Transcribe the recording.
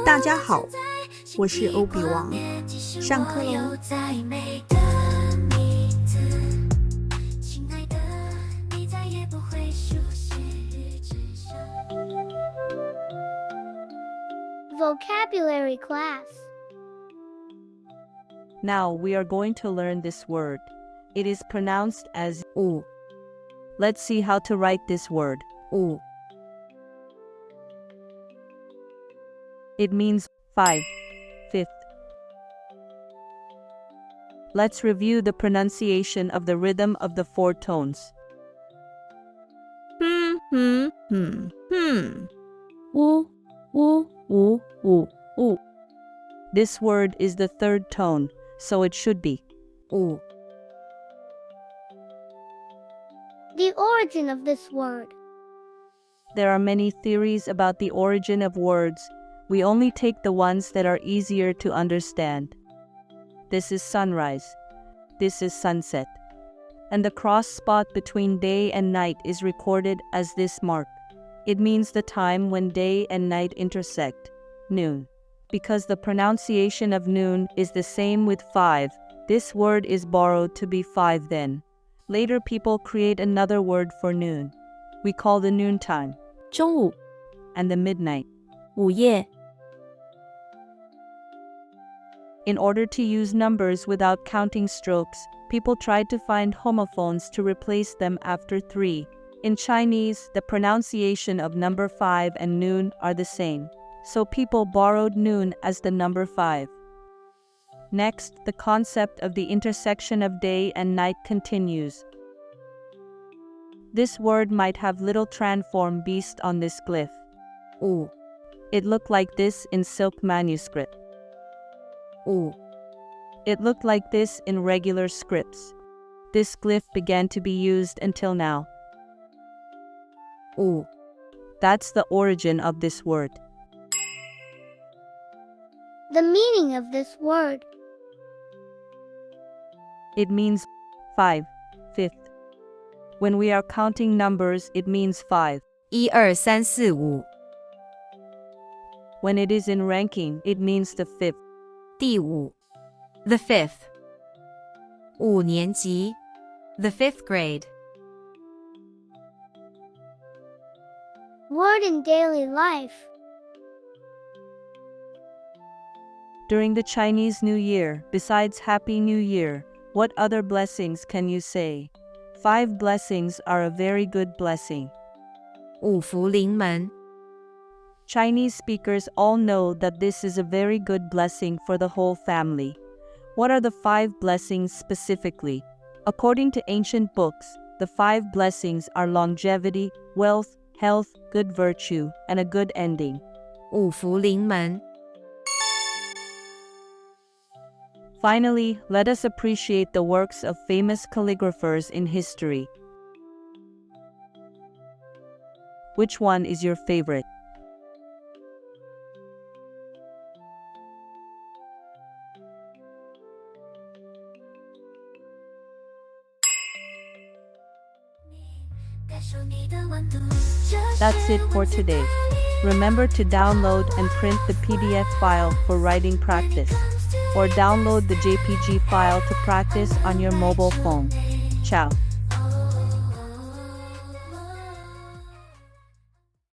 大家好，我是欧比王，上课喽。Vocabulary class. Now we are going to learn this word. It is pronounced as u. Let's see how to write this word, u. It means 5, 5th. Let's review the pronunciation of the rhythm of the 4 tones. U, u, u, u, u. This word is the 3rd tone, so it should be u. The origin of this word. There are many theories about the origin of words. We only take the ones that are easier to understand. This is sunrise. This is sunset. And the cross spot between day and night is recorded as this mark. It means the time when day and night intersect, noon. Because the pronunciation of noon is the same with 5, this word is borrowed to be 5 then. Later people create another word for noon. We call the noontime 中午 and the midnight. 午夜 In order to use numbers without counting strokes, people tried to find homophones to replace them after 3. In Chinese, the pronunciation of number 5 and noon are the same, so people borrowed noon as the number 5. Next, the concept of the intersection of day and night continues. This word might have little transform based on this glyph. U, It looked like this in silk manuscript. u, It looked like this in regular scripts. This glyph began to be used until now. u. That's the origin of this word. The meaning of this word. It means 5, 5th. When we are counting numbers, it means 5. 1 2 3 4 5 When it is in ranking, it means the 5th. 第5 The 5th 5年级 The 5th grade Word in daily life. During the Chinese New Year, besides Happy New Year, what other blessings can you say? 5 blessings are a very good blessing. 5福临门 Chinese speakers all know that this is a very good blessing for the whole family. What are the 5 blessings specifically? According to ancient books, the 5 blessings are longevity, wealth, health, good virtue, and a good ending. 5福临门 Finally, let us appreciate the works of famous calligraphers in history. Which one is your favorite? That's it for today. Remember to download and print the PDF file for writing practice, or download the JPG file to practice on your mobile phone. Ciao.